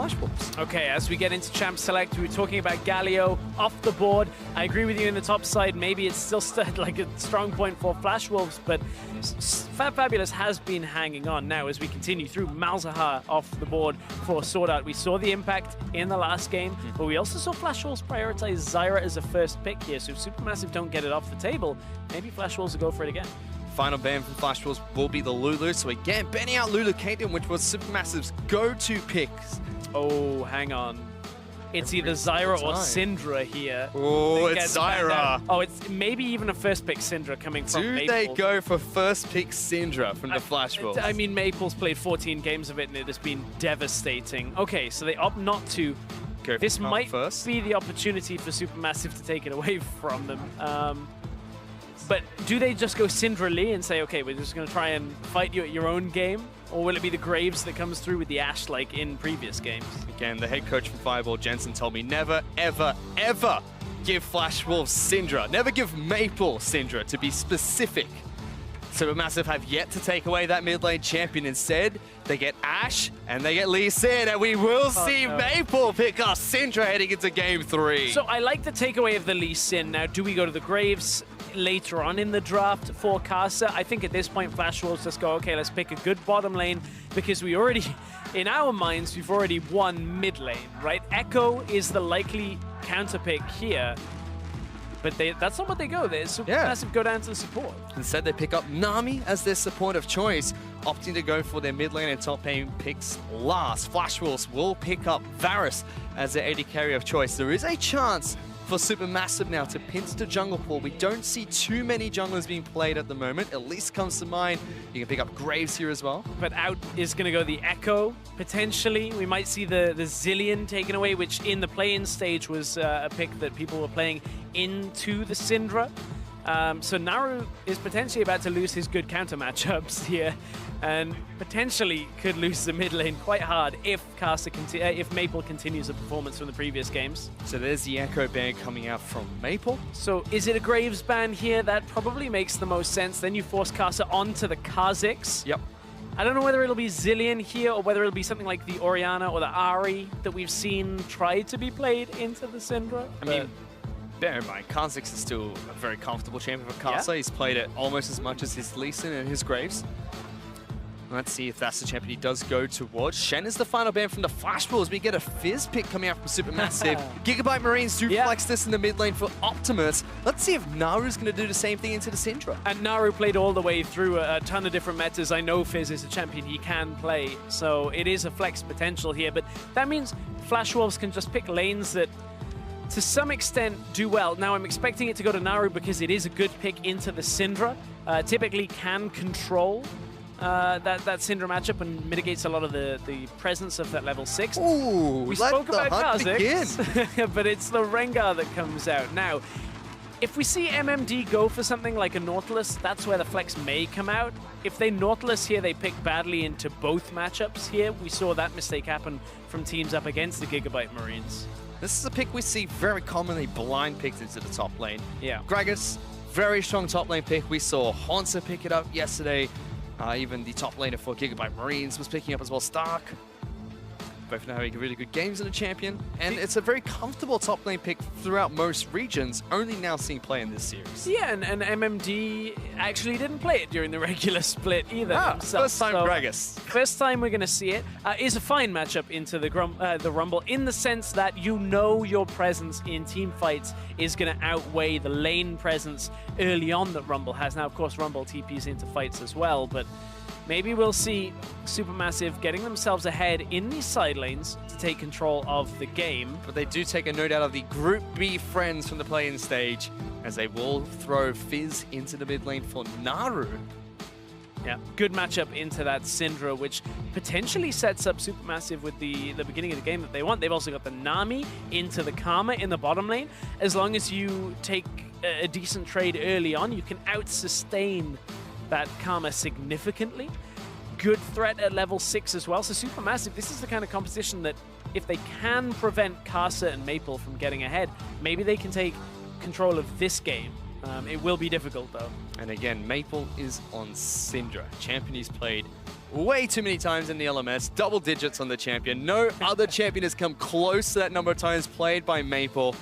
Flash Wolves. Okay, as we get into Champ Select, we were talking about Galio off the board. I agree with you in the top side. Maybe it's still like a strong point for Flash Wolves, but fabFabulous has been hanging on. Now, as we continue through, Malzahar off the board for SwordArt. We saw the impact in the last game, but we also saw Flash Wolves prioritize Zyra as a first pick here. So if Supermassive don't get it off the table, maybe Flash Wolves will go for it again. Final ban from Flash Wolves will be the Lulu. So again, banning out Lulu Kingdom, which was Supermassive's go-to picks. Oh, hang on. It's either Zyra or Syndra here. Oh, it's Zyra. Oh, it's maybe even a first pick Syndra coming from Maple. Do they go for first pick Syndra from the Flash Wolves? I mean, Maple's played 14 games of it and it has been devastating. Okay, so they opt not to. This might be the opportunity for Supermassive to take it away from them. But do they just go Syndra Lee and say, okay, we're just going to try and fight you at your own game? Or will it be the Graves that comes through with the AShe like in previous games? Again, the head coach from Fireball, Jensen, told me never, ever, ever give Flash Wolves Syndra. Never give Maple Syndra, to be specific. Supermassive have yet to take away that mid lane champion. Instead, they get AShe and they get Lee Sin, and we will see Maple pick up Syndra heading into game 3. So I like the takeaway of the Lee Sin. Now, do we go to the Graves later on in the draft for Karsa? I think at this point, Flash Wolves just go, okay, let's pick a good bottom lane, because we already, in our minds, we've already won mid lane, right? Echo is the likely counter pick here. But that's not what they go. They're Supermassive go down to the support. Instead, they pick up Nami as their support of choice, opting to go for their mid lane and top lane picks last. Flash Wolves will pick up Varus as their AD carry of choice. There is a chance for Supermassive now to pinch the jungle pool. We don't see too many junglers being played at the moment. At least comes to mind. You can pick up Graves here as well. But out is going to go the Echo, potentially. We might see the Zillion taken away, which in the play-in stage was a pick that people were playing into the Syndra. So Naru is potentially about to lose his good counter matchups here, and potentially could lose the mid lane quite hard if if Maple continues the performance from the previous games. So there's the Echo ban coming out from Maple. So is it a Graves ban here? That probably makes the most sense. Then you force Karsa onto the Kha'Zix. Yep. I don't know whether it'll be Zillion here or whether it'll be something like the Orianna or the Ahri that we've seen try to be played into the Syndra. I mean, bear in mind, Kha'Zix is still a very comfortable champion for Karsa. Yeah. He's played it almost as much as his Lee Sin and his Graves. Let's see if that's the champion he does go towards. Shen is the final ban from the Flash Wolves. We get a Fizz pick coming out from Supermassive. Gigabyte Marines do flex this in the mid lane for Optimus. Let's see if Naru's going to do the same thing into the Syndra. And Naru played all the way through a ton of different metas. I know Fizz is a champion he can play, so it is a flex potential here. But that means Flash Wolves can just pick lanes that to some extent do well. Now I'm expecting it to go to Naru because it is a good pick into the Syndra. Typically can control that Syndra matchup and mitigates a lot of the presence of that level 6. Ooh, we spoke about Kha'Zix, but it's the Rengar that comes out. Now, if we see MMD go for something like a Nautilus, that's where the flex may come out. If they Nautilus here, they pick badly into both matchups here. We saw that mistake happen from teams up against the Gigabyte Marines. This is a pick we see very commonly blind picked into the top lane. Yeah. Gragas, very strong top lane pick. We saw Hansa pick it up yesterday. Even the top laner for Gigabyte Marines was picking up as well. Stark. Both now having really good games in a champion. And it's a very comfortable top lane pick throughout most regions, only now seeing play in this series. Yeah, and MMD actually didn't play it during the regular split either. First time Gragas. First time we're going to see it. Is a fine matchup into the Rumble in the sense that you know your presence in team fights is going to outweigh the lane presence early on that Rumble has. Now, of course, Rumble TPs into fights as well, but maybe we'll see Supermassive getting themselves ahead in these side lanes to take control of the game. But they do take a note out of the Group B friends from the play-in stage, as they will throw Fizz into the mid lane for Naru. Yeah, good matchup into that Syndra, which potentially sets up Supermassive with the beginning of the game that they want. They've also got the Nami into the Karma in the bottom lane. As long as you take a decent trade early on, you can out-sustain that Karma significantly. Good threat at level 6 as well. So Supermassive, this is the kind of competition that if they can prevent Karsa and Maple from getting ahead, maybe they can take control of this game. It will be difficult though. And again, Maple is on Syndra. Champion he's played way too many times in the LMS, double digits on the champion. No other champion has come close to that number of times played by Maple.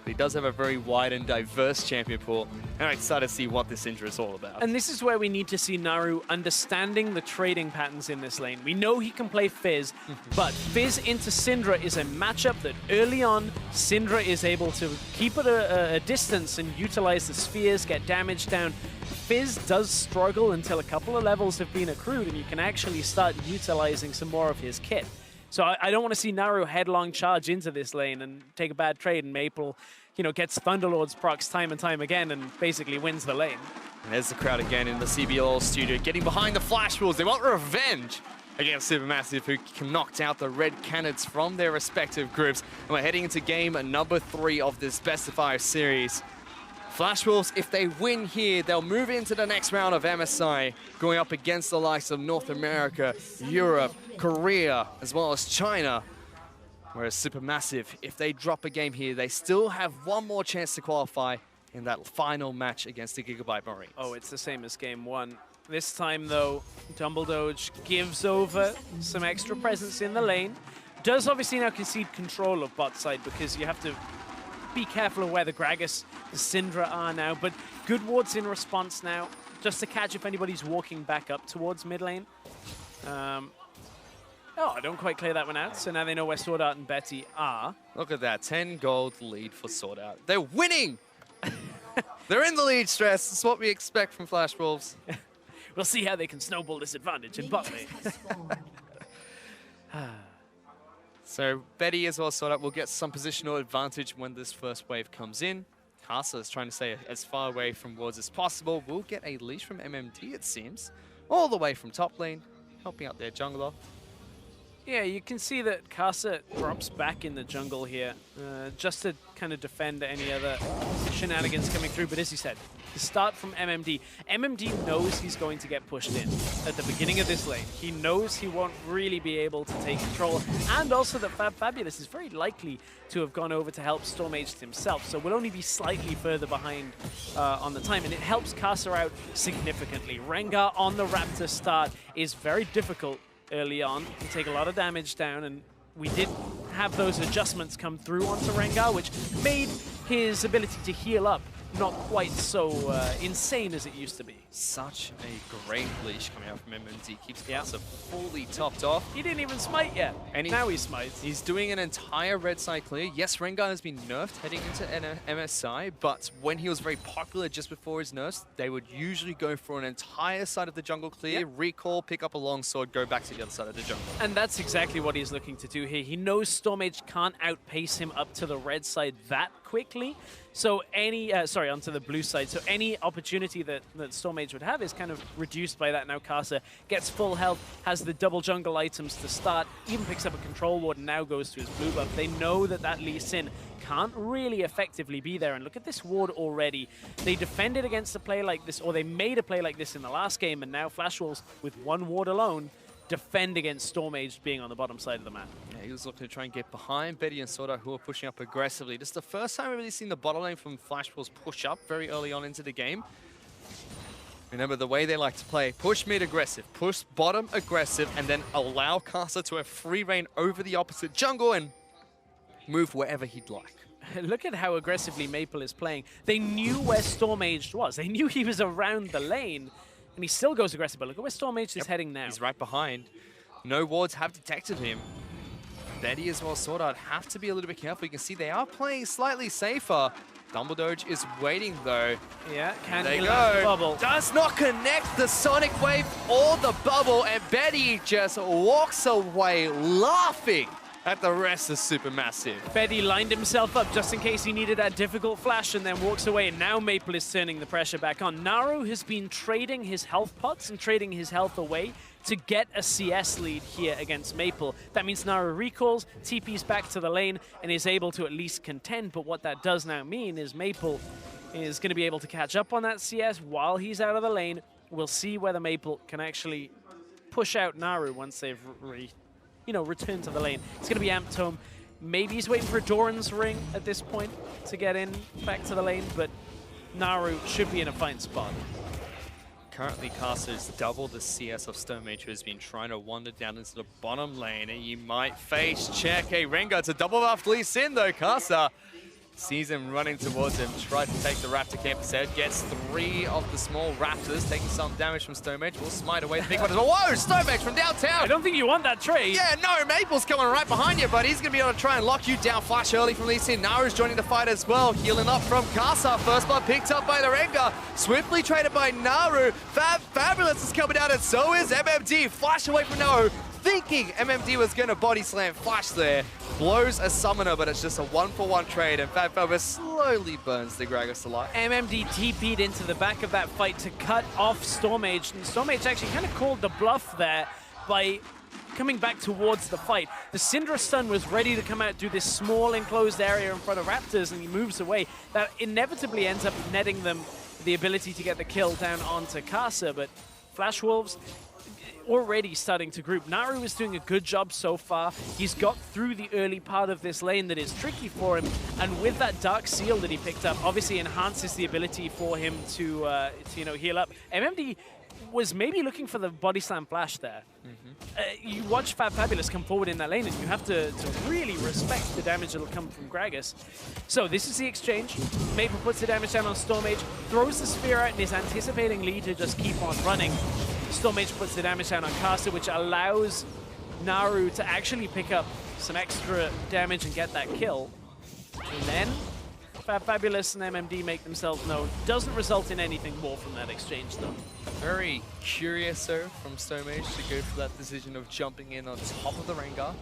But he does have a very wide and diverse champion pool, and I'm excited to see what this Syndra is all about. And this is where we need to see Naru understanding the trading patterns in this lane. We know he can play Fizz, but Fizz into Syndra is a matchup that early on, Syndra is able to keep at a distance and utilize the spheres, get damage down. Fizz does struggle until a couple of levels have been accrued and you can actually start utilizing some more of his kit. So I don't want to see Naru headlong charge into this lane and take a bad trade, and Maple, you know, gets Thunderlord's procs time and time again and basically wins the lane. And there's the crowd again in the CBLOL studio, getting behind the Flash Wolves. They want revenge against SuperMassive, who knocked out the red cannons from their respective groups. And we're heading into game number 3 of this best of 5 series. Flash Wolves, if they win here, they'll move into the next round of MSI, going up against the likes of North America, Europe, Korea, as well as China. Whereas SuperMassive, if they drop a game here, they still have one more chance to qualify in that final match against the Gigabyte Marines. Oh, it's the same as game 1. This time, though, DumbleDoge gives over some extra presence in the lane. Does obviously now concede control of bot side because you have to be careful of where the Gragas, the Syndra are now, but good wards in response now, just to catch if anybody's walking back up towards mid lane. Oh, I don't quite clear that one out, so now they know where SwordArt and Betty are. Look at that, 10 gold lead for SwordArt. They're winning! They're in the lead, Stress. That's what we expect from Flash Wolves. We'll see how they can snowball this advantage in bot lane. So Betty as well, SwordArt will get some positional advantage when this first wave comes in. Karsa is trying to stay as far away from wards as possible. We'll get a leash from MMD, it seems, all the way from top lane, helping out their jungler. Yeah, you can see that Karsa drops back in the jungle here, just to kind of defend any other shenanigans coming through. But as you said, the start from MMD. MMD knows he's going to get pushed in at the beginning of this lane. He knows he won't really be able to take control, and also that fabFabulous is very likely to have gone over to help Stomaged himself, so we'll only be slightly further behind on the time, and it helps Karsa out significantly. Rengar on the Raptor start is very difficult early on. You take a lot of damage down, and we did have those adjustments come through onto Rengar, which made his ability to heal up not quite so insane as it used to be. Such a great leash coming out from MMD. Keeps Karsa fully topped off. He didn't even smite yet. And now he smites. He's doing an entire red side clear. Yes, Rengar has been nerfed heading into MSI, but when he was very popular just before his nerfs, they would usually go for an entire side of the jungle clear, recall, pick up a longsword, go back to the other side of the jungle. And that's exactly what he's looking to do here. He knows Stomaged can't outpace him up to the red side that quickly. So any, onto the blue side. So any opportunity that Stomaged would have is kind of reduced by that. Now Karsa gets full health, has the double jungle items to start, even picks up a control ward and now goes to his blue buff. They know that that Lee Sin can't really effectively be there. And look at this ward already. They defended against a play like this, or they made a play like this in the last game, and now Flash Wolves, with one ward alone, defend against Stomaged being on the bottom side of the map. Yeah, he was looking to try and get behind Betty and SwordArt, who are pushing up aggressively. This is the first time we've really seen the bottom lane from Flash Wolves push up very early on into the game. Remember the way they like to play, push mid aggressive, push bottom aggressive, and then allow Karsa to have free reign over the opposite jungle and move wherever he'd like. Look at how aggressively Maple is playing. They knew where Stomaged was. They knew he was around the lane. And he still goes aggressive, but look at where Stomaged is heading now. He's right behind. No wards have detected him. Betty as well, SwordArt have to be a little bit careful. You can see they are playing slightly safer. DumbleDoge is waiting though. Yeah, can he land the bubble? Does not connect the Sonic Wave or the bubble, and Betty just walks away laughing at the rest of SuperMassive. Betty lined himself up just in case he needed that difficult flash and then walks away, and now Maple is turning the pressure back on. Naru has been trading his health pots and trading his health away to get a CS lead here against Maple. That means Naru recalls, TP's back to the lane, and is able to at least contend, but what that does now mean is Maple is going to be able to catch up on that CS while he's out of the lane. We'll see whether Maple can actually push out Naru once they've return to the lane. It's going to be Amped Home. Maybe he's waiting for Doran's ring at this point to get in back to the lane, but Naru should be in a fine spot. currently Karsa is double the CS of Stomaged, who has been trying to wander down into the bottom lane, and you might face check a Rengar to double buff Lee Sin though. Karsa sees him running towards him, tries to take the Raptor camp instead, gets 3 of the small Raptors, taking some damage from Stomaged, will smite away the big one as well. Whoa, Stomaged from downtown! I don't think you want that trade. Yeah, no, Maple's coming right behind you, but he's going to be able to try and lock you down. Flash early from Lee Sin. Naru's joining the fight as well, healing up from Karsa. First blood picked up by the Rengar, swiftly traded by Naru. fabFabulous is coming out, and so is MMD. Flash away from Naru, thinking MMD was going to body slam Flash there. Blows a summoner, but it's just a 1-for-1 trade, and fabFabulous slowly burns the Gragas alive. MMD TP'd into the back of that fight to cut off Stomaged, and Stomaged actually kind of called the bluff there by coming back towards the fight. The Syndra stun was ready to come out, do this small enclosed area in front of Raptors, and he moves away. That inevitably ends up netting them the ability to get the kill down onto Karsa, but Flash Wolves already starting to group. Naru is doing a good job so far. He's got through the early part of this lane that is tricky for him, and with that Dark Seal that he picked up, obviously enhances the ability for him to you know, heal up. MMD was maybe looking for the body slam flash there. You watch fabFabulous come forward in that lane, and you have to really respect the damage that will come from Gragas. So this is the exchange. Maple puts the damage down on Stomaged, throws the spear out, and is anticipating Lee to just keep on running. Stomaged puts the damage down on Karsa, which allows Naru to actually pick up some extra damage and get that kill. And then fabFabulous and MMD make themselves known. Doesn't result in anything more from that exchange, though. Very curious, though, from Stomaged to go for that decision of jumping in on top of the Rengar.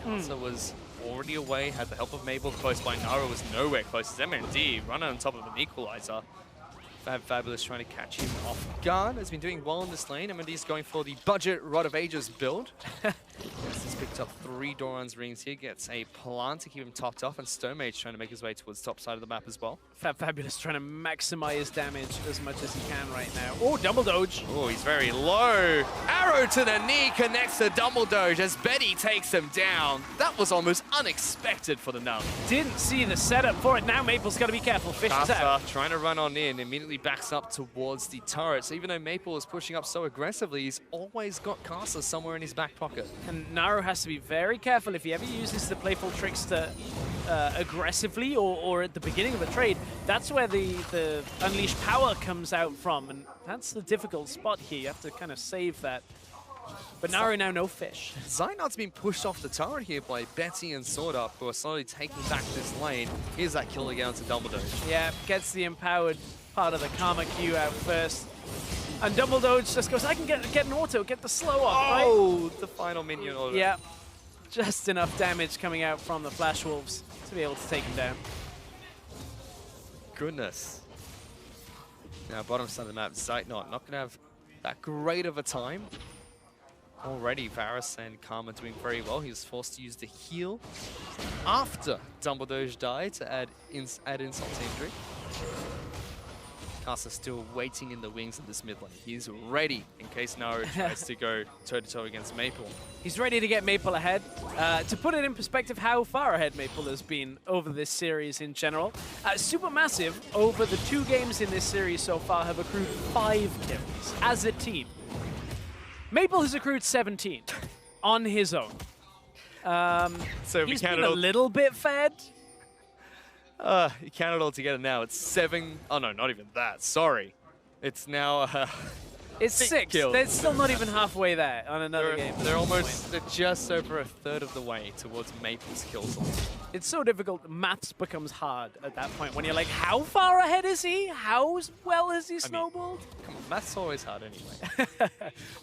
Karsa was already away, had the help of Mabel close by. Naru was nowhere close as MMD running on top of an equalizer. fabFabulous trying to catch him off guard. Has been doing well in this lane. MMD's going for the budget Rod of Ages build. He's picked up 3 Doran's rings here. Gets a plant to keep him topped off, and Stomaged trying to make his way towards the top side of the map as well. fabFabulous trying to maximize damage as much as he can right now. Oh, DumbleDoge. Oh, he's very low. Arrow to the knee connects to DumbleDoge as Betty takes him down. That was almost unexpected for the Nami. Didn't see the setup for it. Now Maple's got to be careful. Fish is out. Karsa trying to run on in, immediately backs up towards the turret. So even though Maple is pushing up so aggressively, he's always got Karsa somewhere in his back pocket. And Naru has to be very careful if he ever uses the playful trickster aggressively or at the beginning of a trade. That's where the unleashed power comes out from, and that's the difficult spot here. You have to kind of save that. But Naru now no fish. Zeitnot's been pushed off the turret here by Betty and SwordArt, who are slowly taking back this lane. Here's that kill again to DumbleDoge. Yeah, gets the empowered part of the Karma Q out first. And DumbleDoge just goes, I can get an auto, get the slow off, right? Oh, the final minion auto. Yeah, just enough damage coming out from the Flash Wolves to be able to take him down. Goodness. Now, bottom side of the map, Zeitnot not going to have that great of a time. Already, Varus and Karma doing very well. He was forced to use the heal after DumbleDoge died to add insult to injury. Karsa still waiting in the wings of this mid lane. He's ready in case Naru tries to go toe-to-toe against Maple. He's ready to get Maple ahead. To put it in perspective how far ahead Maple has been over this series in general, SuperMassive, over the 2 games in this series so far, have accrued 5 kills as a team. Maple has accrued 17 on his own. So if he's we count been a little bit fed. You count it all together now. It's 7. Oh no, not even that. Sorry. It's now. It's 6. Kills. They're still not even halfway there on another game. They're just over a third of the way towards Maple's kills. It's so difficult. Maths becomes hard at that point when you're like, how far ahead is he? How well has he snowballed? Come on, math's always hard anyway.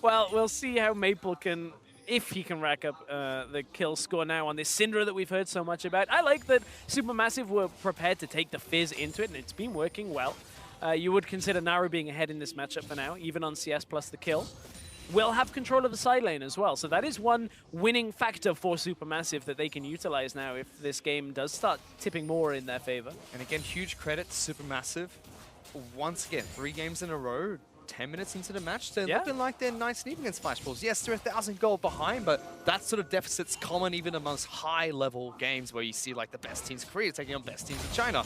Well, we'll see how Maple can, if he can rack up the kill score now on this Syndra that we've heard so much about. I like that SuperMassive were prepared to take the Fizz into it, and it's been working well. You would consider Naru being ahead in this matchup for now, even on CS plus the kill. Will have control of the side lane as well, so that is one winning factor for SuperMassive that they can utilize now if this game does start tipping more in their favor. And again, huge credit to SuperMassive. Once again, 3 games in a row, 10 minutes into the match, they're looking like they're nice and even against Flash Balls. Yes, they're 1,000 gold behind, but that sort of deficit's common even amongst high-level games where you see like the best teams in Korea taking on best teams in China.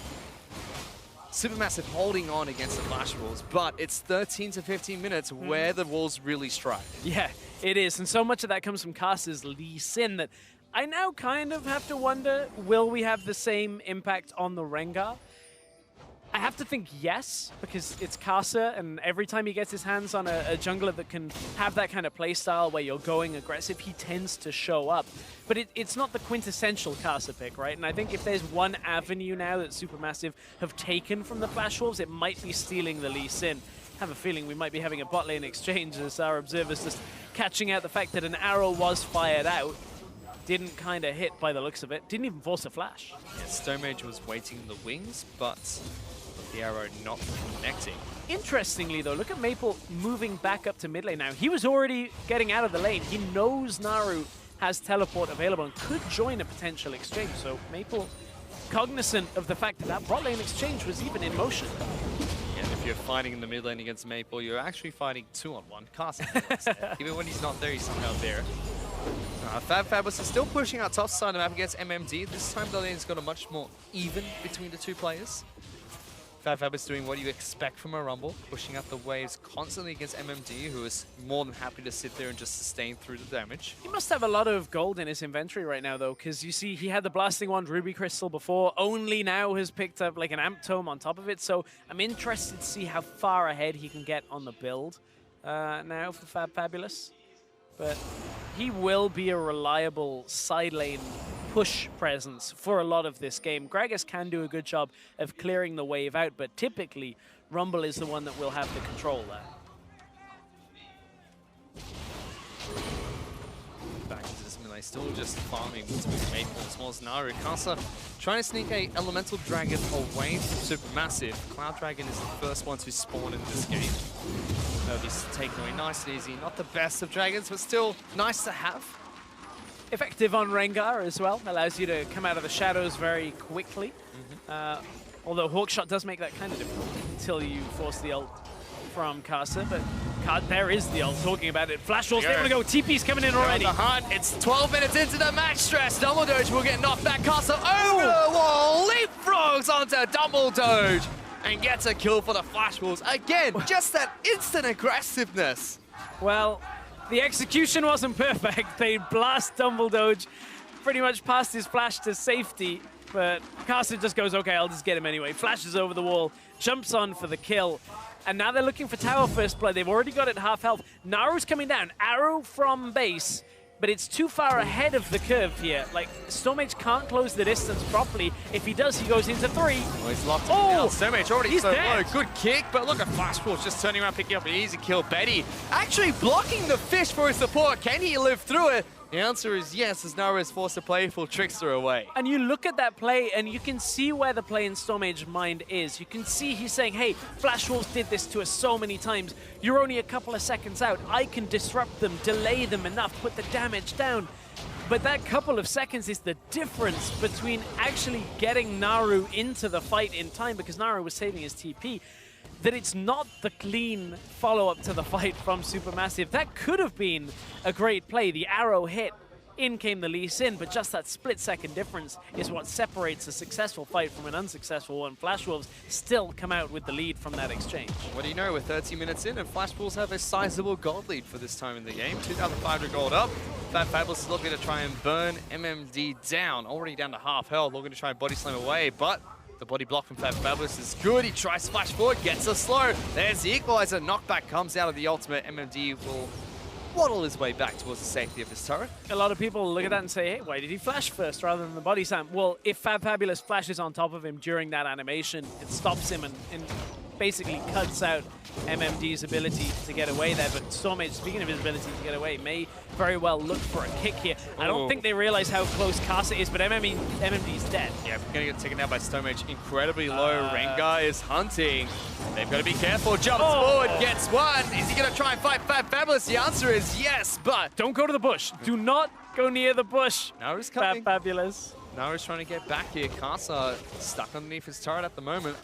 SuperMassive holding on against the Flash Wolves, but it's 13 to 15 minutes where the Wolves really strike. Yeah, it is. And so much of that comes from Karsa's Lee Sin that I now kind of have to wonder, will we have the same impact on the Rengar? I have to think yes, because it's Karsa, and every time he gets his hands on a jungler that can have that kind of playstyle where you're going aggressive, he tends to show up. But it's not the quintessential Karsa pick, right? And I think if there's one avenue now that SuperMassive have taken from the Flash Wolves, it might be stealing the Lee Sin. I have a feeling we might be having a bot lane exchange as our observers just catching out the fact that an arrow was fired out. Didn't kind of hit by the looks of it. Didn't even force a flash. Yeah, Stomaged was waiting in the wings, but the arrow not connecting. Interestingly though, look at Maple moving back up to mid lane now. He was already getting out of the lane. He knows Naru has teleport available and could join a potential exchange. So Maple cognizant of the fact that that bot lane exchange was even in motion. And if you're fighting in the mid lane against Maple, you're actually fighting 2-on-1. Karsa, even when he's not there, he's somehow there. fabFabulous is still pushing out top side of the map against MMD. This time the lane's got a much more even between the two players. fabFabulous doing what you expect from a Rumble, pushing out the waves constantly against MMD, who is more than happy to sit there and just sustain through the damage. He must have a lot of gold in his inventory right now, though, because you see he had the Blasting Wand Ruby Crystal before, only now has picked up like an Amp Tome on top of it, so I'm interested to see how far ahead he can get on the build now for fabFabulous. But he will be a reliable side lane push presence for a lot of this game. Gragas can do a good job of clearing the wave out, but typically Rumble is the one that will have the control there. Back into this melee, still just farming between Maple as well as Naru. Karsa trying to sneak a Elemental Dragon away from SuperMassive. Cloud Dragon is the first one to spawn in this game. He's taken away nice and easy. Not the best of dragons, but still nice to have. Effective on Rengar as well. Allows you to come out of the shadows very quickly. Although Hawkshot does make that kind of difficult until you force the ult from Karsa. But there is the ult, talking about it. Flash Wolves able to go. TP's coming in already. The hunt. It's 12 minutes into the match stress. DumbleDoge will get knocked back. Karsa over the wall. Leapfrogs onto DumbleDoge. And gets a kill for the Flash Wolves. Again, just that instant aggressiveness. Well, the execution wasn't perfect. They blast DumbleDoge pretty much past his flash to safety. But Karsa just goes, okay, I'll just get him anyway. Flashes over the wall, jumps on for the kill. And now they're looking for tower first blood. They've already got it half health. Naru's coming down. Arrow from base. But it's too far ahead of the curve here. Like, Stomaged can't close the distance properly. If he does, he goes into 3. Well, he's locked in now. Stomaged already so low. Good kick, but look at Flash Wolves just turning around, picking up an easy kill. Betty actually blocking the fish for his support. Can he live through it? The answer is yes, as Naru is forced to playful Trickster away. And you look at that play, and you can see where the play in Stomage's mind is. You can see he's saying, hey, Flash Wolves did this to us so many times. You're only a couple of seconds out. I can disrupt them, delay them enough, put the damage down. But that couple of seconds is the difference between actually getting Naru into the fight in time, because Naru was saving his TP, that it's not the clean follow-up to the fight from SuperMassive. That could have been a great play. The arrow hit, in came the Lee Sin, but just that split-second difference is what separates a successful fight from an unsuccessful one. Flash Wolves still come out with the lead from that exchange. What do you know, we're 30 minutes in, and Flash Wolves have a sizable gold lead for this time in the game. 2,500 gold up. fabFabulous is looking to try and burn MMD down, already down to half health, looking to try and body slam away, but the body block from fabFabulous is good. He tries to flash forward, gets a slow. There's the equalizer. Knockback comes out of the ultimate. MMD will waddle his way back towards the safety of his turret. A lot of people look at that and say, hey, why did he flash first rather than the body slam? Well, if fabFabulous flashes on top of him during that animation, it stops him and basically cuts out MMD's ability to get away there. But Stomaged, speaking of his ability to get away, may very well look for a kick here. I don't think they realize how close Karsa is, but MMD's dead. Yeah, gonna get taken out by Stomaged. Incredibly low. Rengar is hunting. They've got to be careful. Jumps forward, gets one. Is he gonna try and fight fabFabulous? The answer is yes, but don't go to the bush. Do not go near the bush. Naru's coming. fabFabulous. Naru's trying to get back here. Karsa stuck underneath his turret at the moment.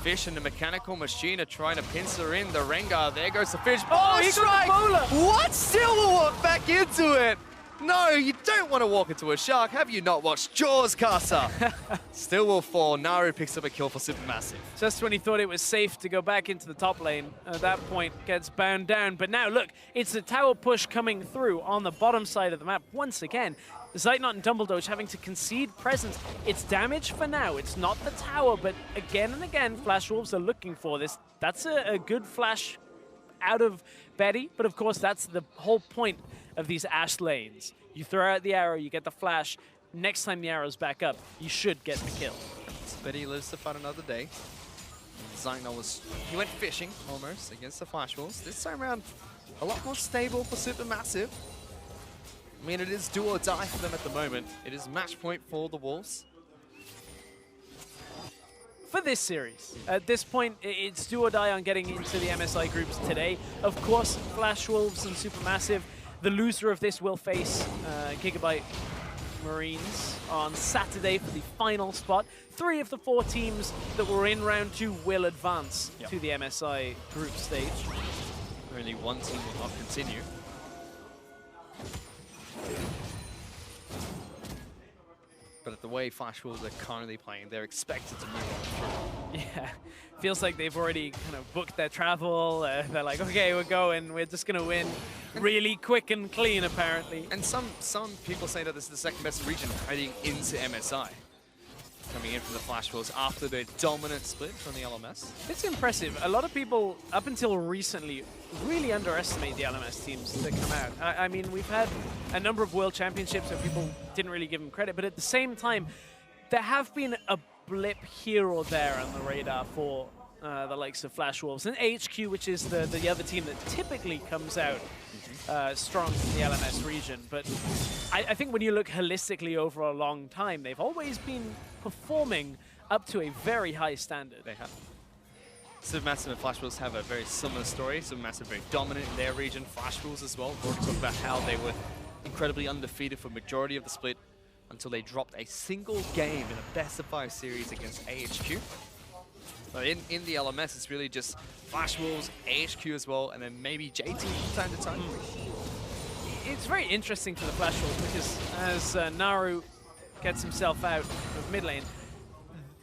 Fish and the mechanical machine are trying to pincer in the Rengar. There goes the fish. Oh, he got the bowler. What? Still will walk back into it. No, you don't want to walk into a shark. Have you not watched Jaws, Karsa? Still will fall. Naru picks up a kill for SuperMassive. Just when he thought it was safe to go back into the top lane, at that point gets bound down. But now look, it's the tower push coming through on the bottom side of the map once again. Zeitnot and DumbleDoge having to concede presence. It's damage for now. It's not the tower, but again and again, Flash Wolves are looking for this. That's a good flash out of Betty, but of course that's the whole point of these Ashe lanes. You throw out the arrow, you get the flash. Next time the arrow's back up, you should get the kill. Betty lives to fight another day. Zeitnot he went fishing almost against the Flash Wolves. This time around, a lot more stable for SuperMassive. I mean, it is do or die for them at the moment. It is match point for the Wolves. For this series, at this point, it's do or die on getting into the MSI groups today. Of course, Flash Wolves and SuperMassive. The loser of this will face Gigabyte Marines on Saturday for the final spot. 3 of the 4 teams that were in round 2 will advance to the MSI group stage. Only one team will not continue. But at the way Flash Wolves are currently playing, they're expected to move on. Yeah, feels like they've already kind of booked their travel. They're like, okay, we're going. We're just going to win really quick and clean, apparently. And some people say that this is the second best region heading into MSI. Coming in from the Flash Wolves after their dominant split from the LMS. It's impressive. A lot of people, up until recently, really underestimate the LMS teams that come out. I mean, we've had a number of World Championships where people didn't really give them credit, but at the same time, there have been a blip here or there on the radar for the likes of Flash Wolves. And HQ, which is the other team that typically comes out strong in the LMS region. But I think when you look holistically over a long time, they've always been performing up to a very high standard. They have. SuperMassive and Flash Wolves have a very similar story. SuperMassive very dominant in their region. Flash Wolves as well. We'll talk about how they were incredibly undefeated for majority of the split until they dropped a single game in a best-of-5 series against AHQ. But in the LMS, it's really just Flash Wolves, AHQ as well, and then maybe JT from time to time. It's very interesting for the Flash Wolves because as Naru gets himself out of mid lane,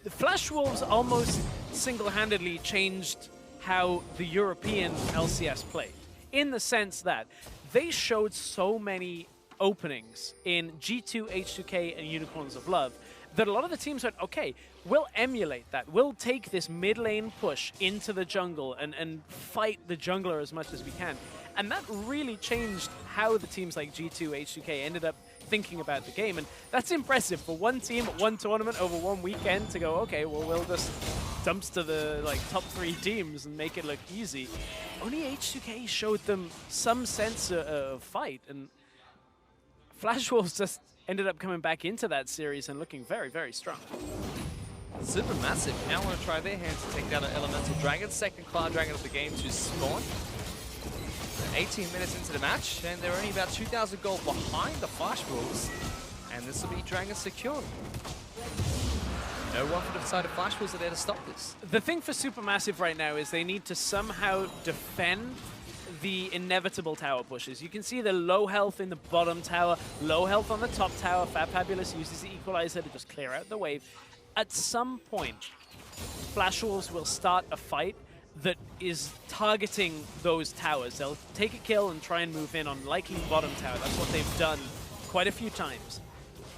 the Flash Wolves almost single-handedly changed how the European LCS played, in the sense that they showed so many openings in G2, H2K, and Unicorns of Love that a lot of the teams went, okay, we'll emulate that. We'll take this mid lane push into the jungle and fight the jungler as much as we can. And that really changed how the teams like G2, H2K ended up thinking about the game. And that's impressive for one team at one tournament over one weekend to go, okay, well, we'll just dumpster the top 3 teams and make it look easy. Only H2K showed them some sense of fight. And Flash Wolves just ended up coming back into that series and looking very, very strong. SuperMassive now want to try their hands to take down an Elemental Dragon. Second Cloud Dragon of the game to spawn. 18 minutes into the match, and they're only about 2,000 gold behind the Flash Wolves. And this will be Dragon secured. No one from the side of Flash Wolves are there to stop this. The thing for SuperMassive right now is they need to somehow defend the inevitable tower pushes. You can see the low health in the bottom tower, low health on the top tower. fabFabulous uses the equalizer to just clear out the wave. At some point, Flash Wolves will start a fight that is targeting those towers. They'll take a kill and try and move in on likely bottom tower. That's what they've done quite a few times.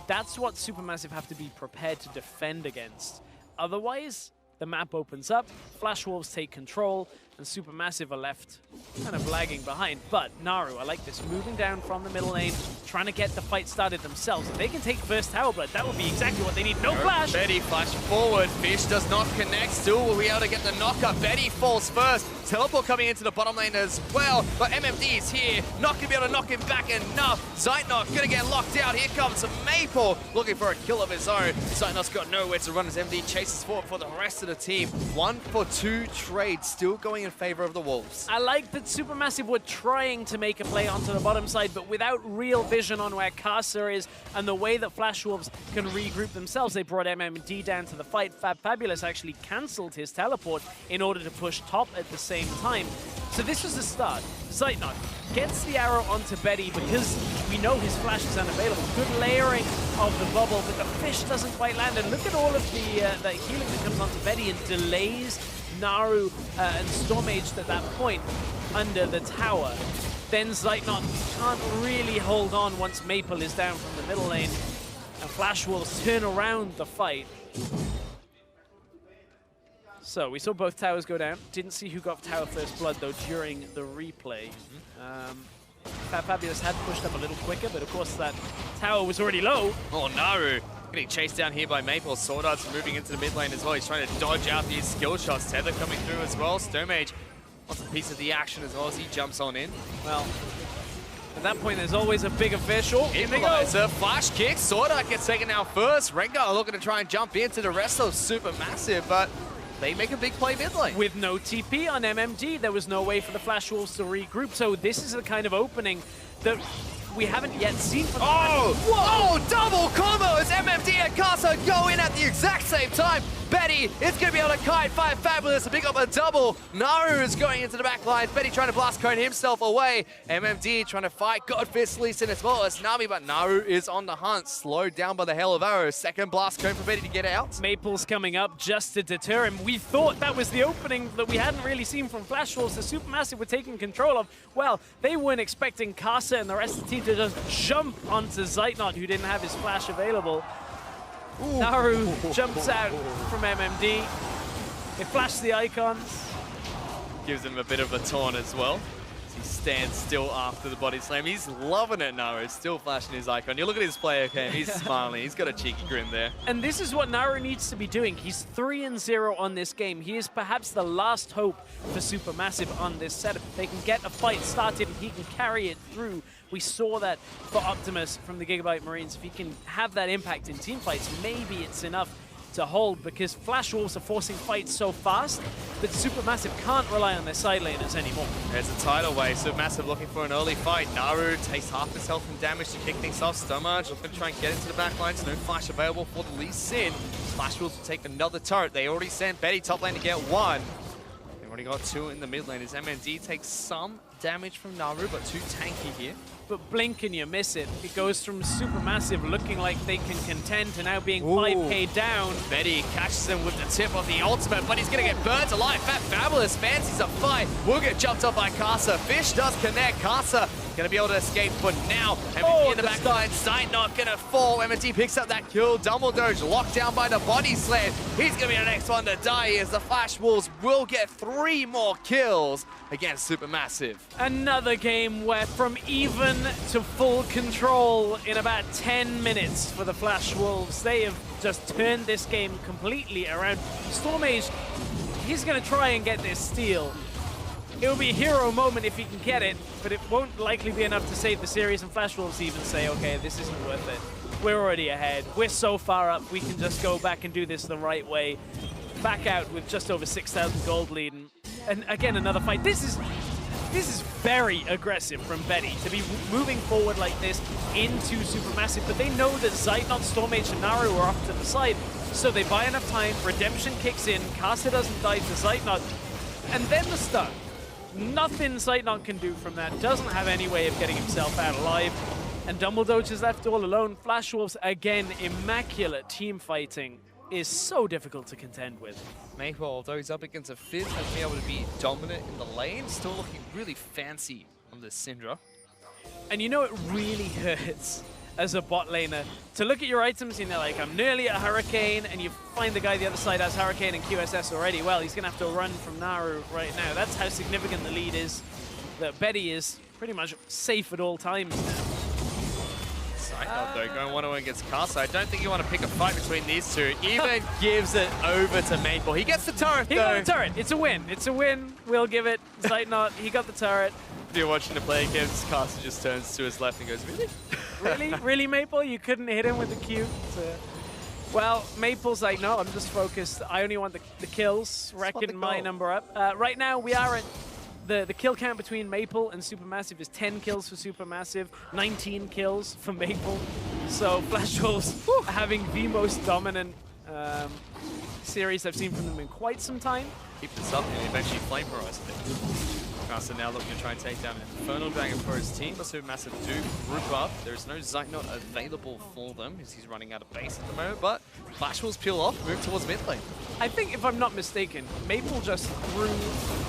That's what SuperMassive have to be prepared to defend against. Otherwise, the map opens up, Flash Wolves take control, and SuperMassive are left kind of lagging behind. But Naru, I like this, moving down from the middle lane, trying to get the fight started themselves. If they can take first tower blood, that would be exactly what they need. No flash! Betty flash forward, Fish does not connect, still will be able to get the knocker. Betty falls first, teleport coming into the bottom lane as well, but MMD is here, not gonna be able to knock him back enough. Zeitnot gonna get locked out, here comes Maple, looking for a kill of his own. Zeitnot's got nowhere to run as MD chases forward for the rest of the team. 1-for-2 trade still going in favor of the Wolves. I like that SuperMassive were trying to make a play onto the bottom side, but without real vision on where Karsa is and the way that Flash Wolves can regroup themselves. They brought MMD down to the fight. fabFabulous actually cancelled his teleport in order to push top at the same time. So this was the start. Zeitnot gets the arrow onto Betty because we know his flash is unavailable. Good layering of the bubble, but the fish doesn't quite land. And look at all of the healing that comes onto Betty and delays Naru and Stomaged at that point under the tower. Then Zeitnot can't really hold on once Maple is down from the middle lane. And Flash Wolves turn around the fight. So we saw both towers go down. Didn't see who got tower first blood though during the replay. fabFabulous had pushed up a little quicker, but of course that tower was already low. Oh, Naru getting chased down here by Maple. SwordArt's moving into the mid lane as well. He's trying to dodge out these skill shots. Tether coming through as well. Stomaged wants a piece of the action as well as he jumps on in. Well, at that point, there's always a bigger fish. Oh, here they go. Flash kick. SwordArt gets taken out first. Rengar looking to try and jump into the rest of SuperMassive, but they make a big play mid lane. With no TP on MMD, there was no way for the Flash Wolves to regroup. So this is the kind of opening that we haven't yet seen from the Oh, double combo as MMD and Karsa go in at the exact same time. Betty is going to be able to kite fabFabulous to pick up a double. Naru is going into the back line. Betty trying to blast cone himself away. MMD trying to fight Godfist Lee Sin as well as Nami, but Naru is on the hunt. Slowed down by the Hell of Arrows. Second blast cone for Betty to get out. Maple's coming up just to deter him. We thought that was the opening that we hadn't really seen from Flash Wolves. The SuperMassive were taking control of. Well, they weren't expecting Karsa and the rest of the team to just jump onto Zeitnot, who didn't have his flash available. Ooh. Naru jumps out from MMD. They flash the icons. Gives him a bit of a taunt as well. He stands still after the body slam. He's loving it, Naru. Still flashing his icon. You look at his player cam. He's smiling. He's got a cheeky grin there. And this is what Naru needs to be doing. He's 3-0 on this game. He is perhaps the last hope for SuperMassive on this setup. If they can get a fight started and he can carry it through. We saw that for Optimus from the Gigabyte Marines. If he can have that impact in team fights, maybe it's enough to hold, because Flash Wolves are forcing fights so fast that SuperMassive can't rely on their side laners anymore. There's a tidal wave. SuperMassive looking for an early fight. Naru takes half his health and damage to kick things off. Stomaged looking to try and get into the back lines. No flash available for the Lee Sin. Flash Wolves will take another turret. They already sent Betty top lane to get one. They've already got two in the mid lane as MND takes some damage from Naru, but too tanky here. But blink and you miss it. It goes from SuperMassive looking like they can contend to now being 5k down. Betty catches him with the tip of the ultimate, but he's going to get burnt alive. fabFabulous fancies a fight. Will get jumped up by Karsa. Fish does connect. Karsa going to be able to escape for now. MND in the back line. Zeitnot going to fall. MND picks up that kill. DumbleDoge locked down by the body slam. He's going to be the next one to die as the Flash Wolves will get 3 more kills against SuperMassive. Another game where from even to full control in about 10 minutes for the Flash Wolves. They have just turned this game completely around. Stomaged, he's going to try and get this steal. It will be a hero moment if he can get it, but it won't likely be enough to save the series, and Flash Wolves even say, okay, this isn't worth it. We're already ahead. We're so far up, we can just go back and do this the right way. Back out with just over 6,000 gold lead, and again, another fight. This is very aggressive from Betty to be moving forward like this into SuperMassive, but they know that Zeitnot, Stomaged, and Naru are off to the side, so they buy enough time. Redemption kicks in, Karsa doesn't die to Zeitnot, and then the stun. Nothing Zeitnot can do from that, doesn't have any way of getting himself out alive, and DumbleDoge is left all alone. Flash Wolves, again, immaculate team fighting is so difficult to contend with. Maple, although he's up against a Fizz, has been able to be dominant in the lane, still looking really fancy on this Syndra. And you know it really hurts as a bot laner to look at your items and you're like, I'm nearly at Hurricane, and you find the guy the other side has Hurricane and QSS already. Well, he's going to have to run from Naru right now. That's how significant the lead is, that Betty is pretty much safe at all times now. Zeitnot, though, going one-on-one against Karsa. I don't think you want to pick a fight between these two. Even gives it over to Maple. He gets the turret, though. He got the turret. It's a win. It's a win. We'll give it. Zeitnot, he got the turret. If you're watching the play games, Karsa just turns to his left and goes, really? Really? Really, Maple? You couldn't hit him with the Q? Well, Maple's like, no, I'm just focused. I only want the kills. Reckon my number up. Right now, we are at the kill count between Maple and SuperMassive is 10 kills for SuperMassive, 19 kills for Maple. So Flash Wolves having the most dominant series I've seen from them in quite some time. Keep this up and eventually flame horizon it. Karsa now looking to try and take down an Infernal Dragon for his team, but SuperMassive do group up. There's no Zeitnot available for them as he's running out of base at the moment, but Flash Wolves peel off, move towards mid lane. I think, if I'm not mistaken, Maple just threw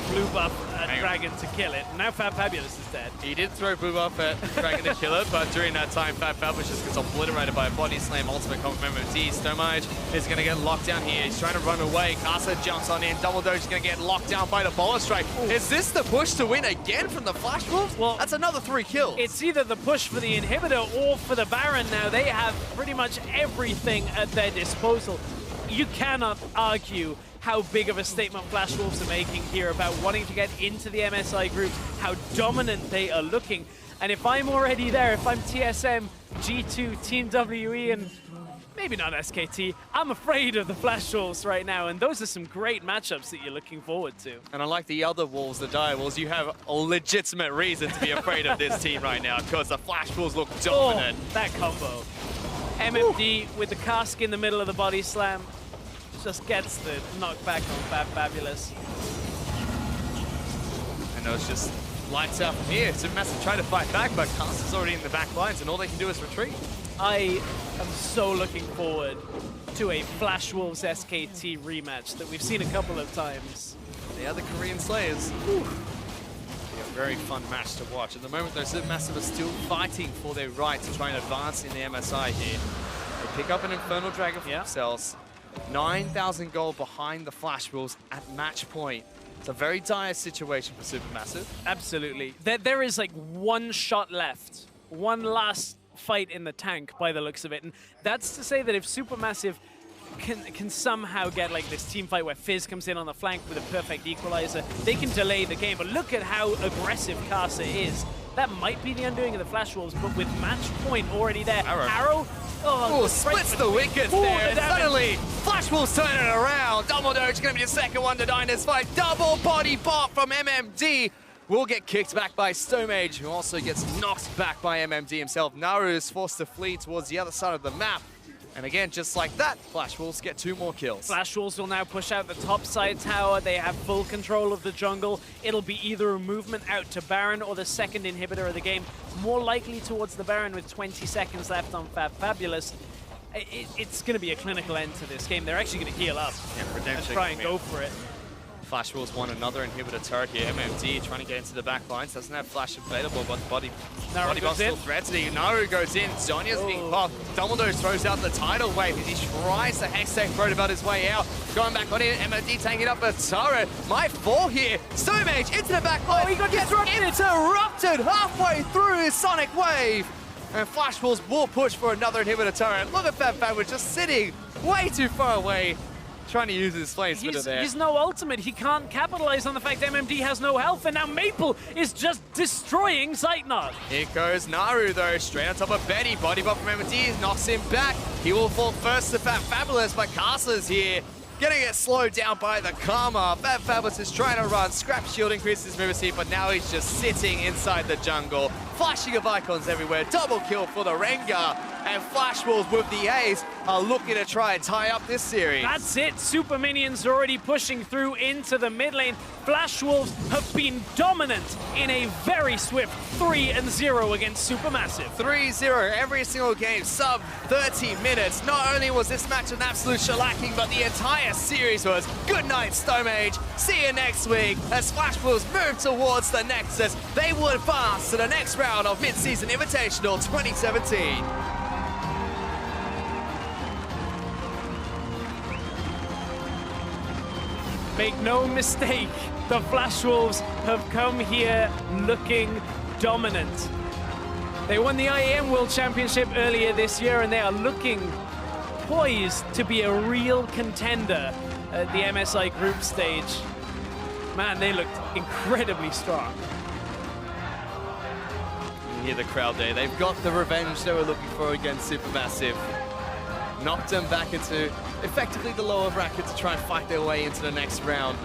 blue buff at Dragon to kill it. Now fabFabulous is dead. He did throw blue buff at Dragon to kill it, but during that time, fabFabulous just gets obliterated by a body slam. Ultimate compliment of D. Stomaged is going to get locked down here. He's trying to run away. Karsa jumps on in. DumbleDoge is going to get locked down by the Bola Strike. Ooh. Is this the push to win again from the Flash Wolves? Well, that's another 3 kills. It's either the push for the inhibitor or for the Baron now. They have pretty much everything at their disposal. You cannot argue how big of a statement Flash Wolves are making here about wanting to get into the MSI groups, how dominant they are looking. And if I'm already there, if I'm TSM, G2, Team WE, and maybe not SKT, I'm afraid of the Flash Wolves right now, and those are some great matchups that you're looking forward to. And unlike the other Wolves, the Dire Wolves, you have a legitimate reason to be afraid of this team right now, because the Flash Wolves look dominant. Oh, that combo. MMD with the cask in the middle of the body slam just gets the knockback on fabFabulous. And it's just lights out from here. SuperMassive trying to fight back, but Karsa's already in the back lines, and all they can do is retreat. I am so looking forward to a Flash Wolves SKT rematch that we've seen a couple of times. They are the Korean Slayers. Whew. A very fun match to watch. At the moment, though, SuperMassive are still fighting for their right to try and advance in the MSI here. They pick up an Infernal Dragon for themselves. 9,000 gold behind the Flash Wolves at match point. It's a very dire situation for SuperMassive. Absolutely. There is like one shot left. One last fight in the tank by the looks of it. And that's to say that if SuperMassive can somehow get like this team fight where Fizz comes in on the flank with a perfect equalizer, they can delay the game. But look at how aggressive Karsa is. That might be the undoing of the Flash Wolves, but with match point already there. Arrow. Oh, splits the wickets there, and suddenly Flash Wolves turn it around. DumbleDoge is going to be the second one to die in this fight. Double body bot from MMD will get kicked back by Stomaged, who also gets knocked back by MMD himself. Naru is forced to flee towards the other side of the map. And again, just like that, Flash Wolves get 2 more kills. Flash Wolves will now push out the top side tower. They have full control of the jungle. It'll be either a movement out to Baron or the second inhibitor of the game. More likely towards the Baron with 20 seconds left on fabFabulous. It's going to be a clinical end to this game. They're actually going to heal up and try and go for it. Flash Wolves won another inhibitor turret here. MMD trying to get into the back lines. Doesn't have Flash available, but the body box still threatening. Naru goes in. Zonya's being popped. DumbleDoge throws out the tidal wave as he tries to Hextech throw about his way out. Going back on in. MMD taking up a turret. Might fall here. Stomaged into the back line. Oh, he got interrupted halfway through his Sonic Wave. And Flash Wolves will push for another inhibitor turret. Look at fabFabulous just sitting way too far away, trying to use his flame spitter there. He's no ultimate. He can't capitalize on the fact MMD has no health, and now Maple is just destroying Zeitnot. Here goes Naru, though, straight on top of Betty. Body bot from MMD knocks him back. He will fall first to fabFabulous, but Karsa's here. Gonna get slowed down by the Karma. fabFabulous is trying to run. Scrap shield increases his move speed, but now he's just sitting inside the jungle. Flashing of icons everywhere. Double kill for the Rengar. And Flash Wolves with the Ace are looking to try and tie up this series. That's it. Super Minions already pushing through into the mid lane. Flash Wolves have been dominant in a very swift 3-0 against SuperMassive. 3-0 every single game, sub 30 minutes. Not only was this match an absolute shellacking, but the entire series was. Good night, Stomaged. See you next week as Flash Wolves move towards the Nexus. They will advance to the next round of Mid-Season Invitational 2017. Make no mistake, the Flash Wolves have come here looking dominant. They won the IEM World Championship earlier this year, and they are looking poised to be a real contender at the MSI group stage. Man, they looked incredibly strong. You hear the crowd there. They've got the revenge they were looking for against SuperMassive. Knocked them back into effectively the lower bracket to try and fight their way into the next round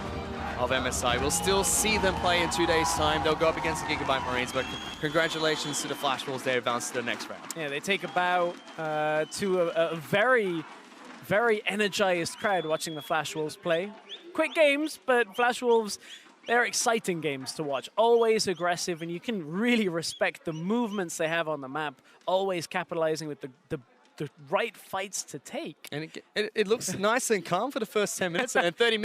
of MSI. We'll still see them play in 2 days' time. They'll go up against the Gigabyte Marines, but congratulations to the Flash Wolves. They advance to the next round. Yeah, they take a bow to a very, very energized crowd watching the Flash Wolves play. Quick games, but Flash Wolves they're exciting games to watch. Always aggressive, and you can really respect the movements they have on the map. Always capitalizing with the right fights to take. And it looks nice and calm for the first 10 minutes, and 30 minutes.